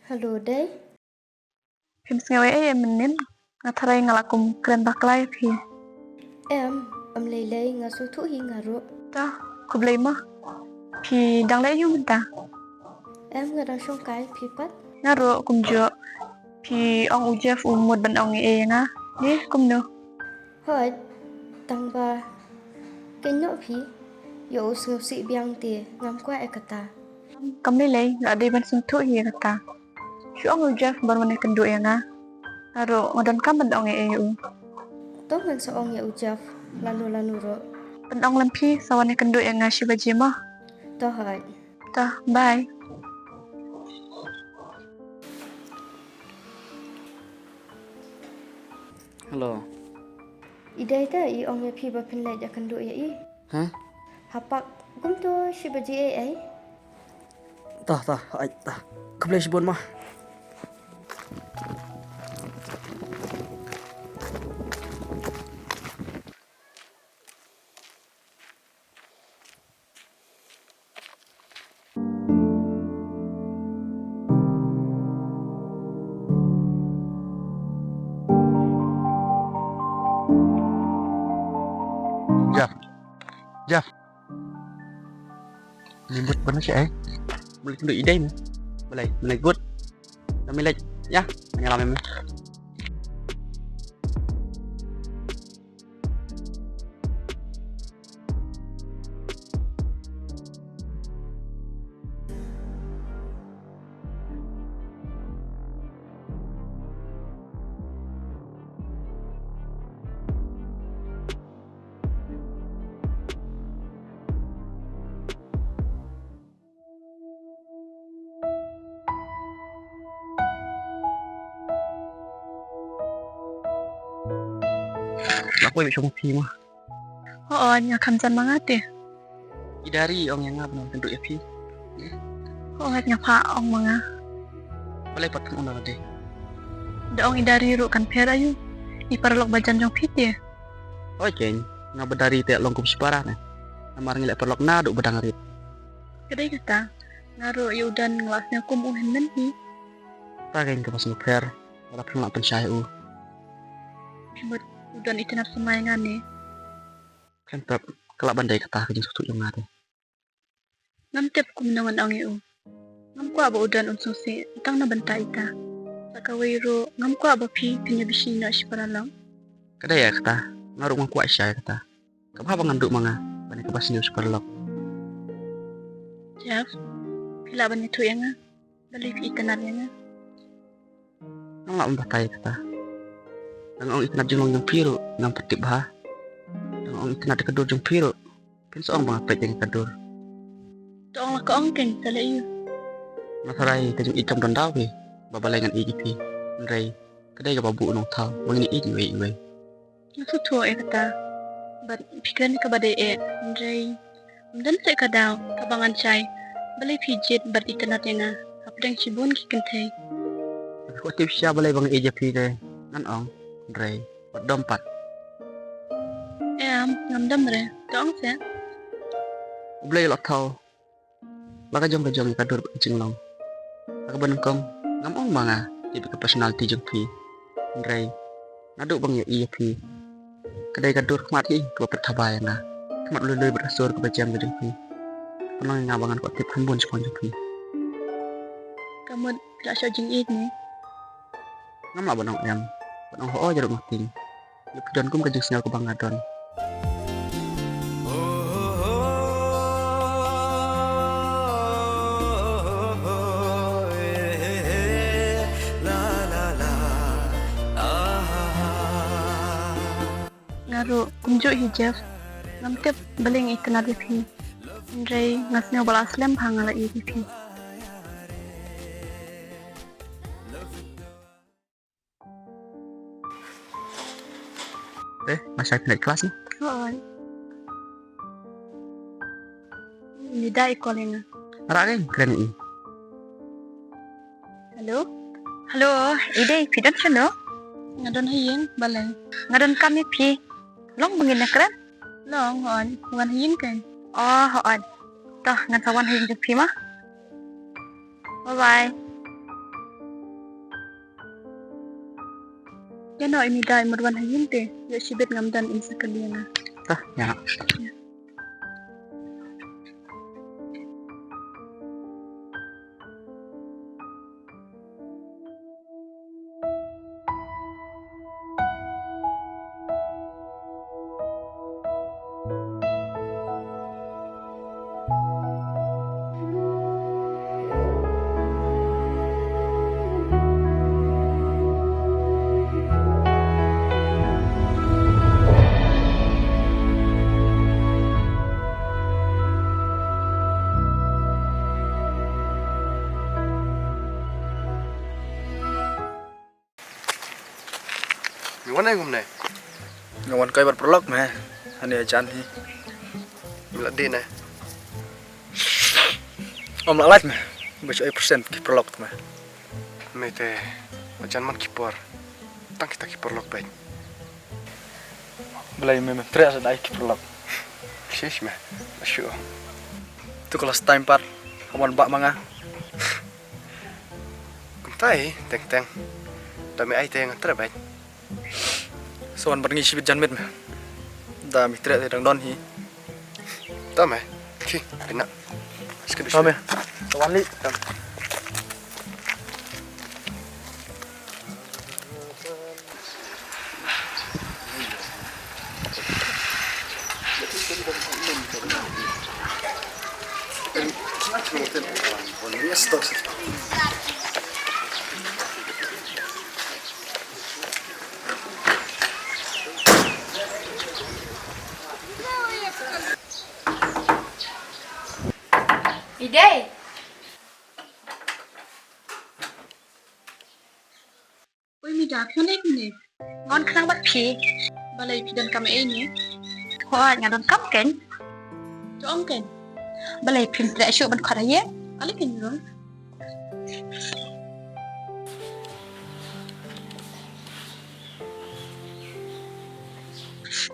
Halo, Day. Phim ngawe menin ngatarai ngalakum keren baklai phi Em lei nga su thu hi nga ro. ta kublai ma phi dang lai yu ta Em nga rang shong kai phi pat. ngaro kumjo phi ong ujef umud ban ong nga ni kumno Hoi, tang ba. Kenyo phi. Yo usngaw si biang ti ngam kwa ekata. kamli lai ga de ban sung thu hi kata shu ong ujef ban wan kendo nga ngaro ngodon kam ban ong yu Tong ngan sa ong ya ujaf lanu ro. ban ong lampi sawan kendo nga shibaji ma To hoi. ta bye. Halo. Idai ta I ong ya phi ba phin lai ja kendo ya I. Hah? Hapak gum to shibaji ai. Tah, ai tah. Keblai sibon mah. Jeff, limbut bener sih boleh tunduk ide mu, boleh good, kami lek ya, ngalamin mu. Aku yang cuma pi mah. Oo nya kamjan mangate Idari ong yang ngap tunduk ya pi. oo nya pa ong mga Boleh patang unang deh. da ong idari ru kan pera yu iparlok bajan jong piti Oh jen, ngap dari tiak longkup separah nih. Namar ngilek perlok na duk bedang arit. kedai kata ngaro yu dan ngelasnya kum uhen men hi Tagain ke pas nguper, wala pernah pensai But udan itinap semayangan ni kan bab kelak bandai kata kejeng sutuk yang ngate. ngam tep kum nangan ang iu ngam kwa ba udan unsung si tang na banta ita sakawiro ngam kwa ba pi pinya bisi na lang Kada ya kata, ngaruh ngang kuat syai kata. Kapha nganduk manga, bani ke pas news perlok. Jeff pila ban itu yang balik itanar yang Nggak membatai kata. Nang ong ikanat jeng long piru, ngam petip bah. Nang ong ikanat kedur jeng piru, pin seong bang pet jeng kedur. toong la ka ong keng sala iu Nasarai kejeng ikam don dawe, babalengan igipi. Nrai, kedai ke babu nong tau, wangini iwe. nasutuo kata but pikiran ka badai ndray dan sa kadaw kabangan chay balay pijit bar itanat yang hapdang sibun kikentay Tapi kok tips siya balay bang igipi de, nan ong, nrai, wat dompat. ngamdam re toong sa Ublay lot tau. Laka jong kedur jeng long. Laka benengkong, ngam ong manga, tipe ke personality jeng pi. Nrai, naduk bang ya iya pi. Kedai kedur kemati dua pertabaya na. Kemat lului berasur ke bajang ke jeng pi. Penang ngabangan kok tip hambun sepon jeng pi. kamu pila siya jing eid ni Ngam lah benong em. Benong ho jaruk mating. Yup don kum ke jeng sinyal ke bangadon. ngaro kumjo hijab ngamtep baling itanat pi ndray ngasnya balas lem hangala pi Masa naik kelas nih. oo nida ikoling Raga keren ini. halo halo ide pidan chano ngadon hiyeng balay ngadon kami pi long bangin nakran long on wan hiyeng kan oh on toh ngan sawan hiyeng pi mah bye bye Yan o, imida, imurwan hayin te. Ya sibit ngam dan in sekalian na. Tah, ya. Gimana yang gumne? Ngawan kay berprolog meh. Hani ajan hi. Bila din eh. Om lalat meh. Baca persen ki prolog meh. Mete macam man kipor. Tang kita kipor lok baik. Belai meh tre sa dai ki prolog. Shish meh. Masyu. Tu kelas time part. Kawan bak manga. Kuntai teng. Dami ai teng antar baik. Soan berngi sibit janmit meh. Da mi tre dang don hi. Tam eh. Ki, kena. Sekedus. Tome. Kawan li. Ide. Uy, mida, kyonek ni. Ngon kang bat pi. Balay pi dan kami ini. Hoa, nga don kam ken. Joong ken. Balay pi tre syu ban khara ye. Ali ken ron.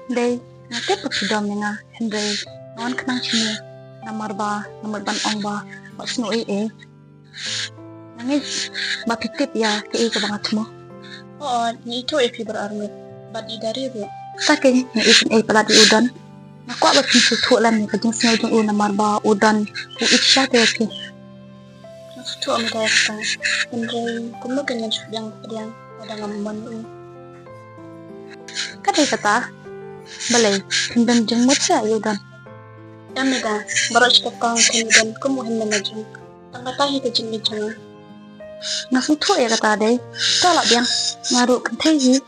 Day, ngate pagsidom ni nga, Henry. Ngon kang chini. Nomor ban ong ba. Wak sinu Nangis, bakitip ya ke ka bangat mo. Oo, ni ito pi berarngot. Bad idari ro. Saking ni isin pala di udan. Naku ba pintu tulan ni kajing sinay jung una marba udan u itcha te ke. Nasu ami da ka. Andre kumo ganyan yang pada ngamman u. Kadai kata balai tindan jeng mot sa udan. Damida, baru cakap kang kemudian kemuhin menajung. Tangga tahi ke jeng jeng. Nasu kata deh. Tolak biang ngaru kentai.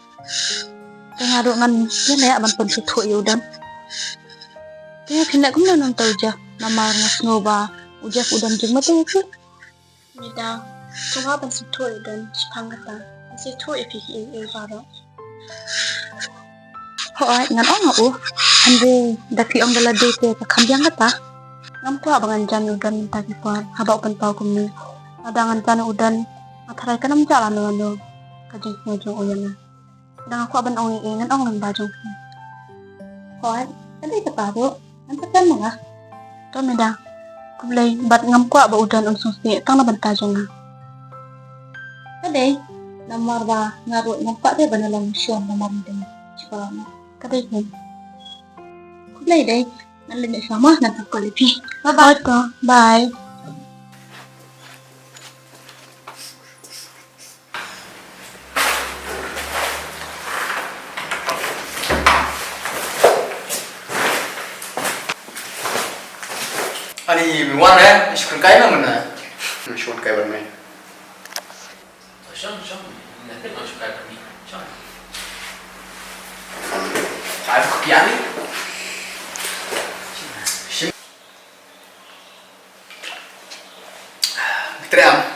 Ngaru ngan yan ya ban pun sutu udan. Kaya tindak kum nan tau ja namar ngas ngoba ujak udan jeng mata ke. Mida, cuma ban sutu udan cipang kata. Situ epi baru. Hoai ngan ong Andre daki ong dala date ka kambyang kata. Ngam ko abangan jan udan ta kipar haba open pau kumi. Adangan tan udan ataray ka nam jalan no kajing ngajong uyan na. Dang ako aban ong ngan ong nang bajong. Hoai kadai kata ro. Antakan mga. To meda. Kublay bat ngam ko aba udan on susi tang na bantajong na. Kadai namar ba ngaro ngam pa de banalang syon namar din. Chipala. Kadai ko. Kublay day. Nalin sama na kulipi. Bye-bye. Bye. Ani mi wan eh. Iskun kay na mana. Mishwan kai ban mai. Schon, nanti mau suka kami. Schon. Ay kopiani. Tre am.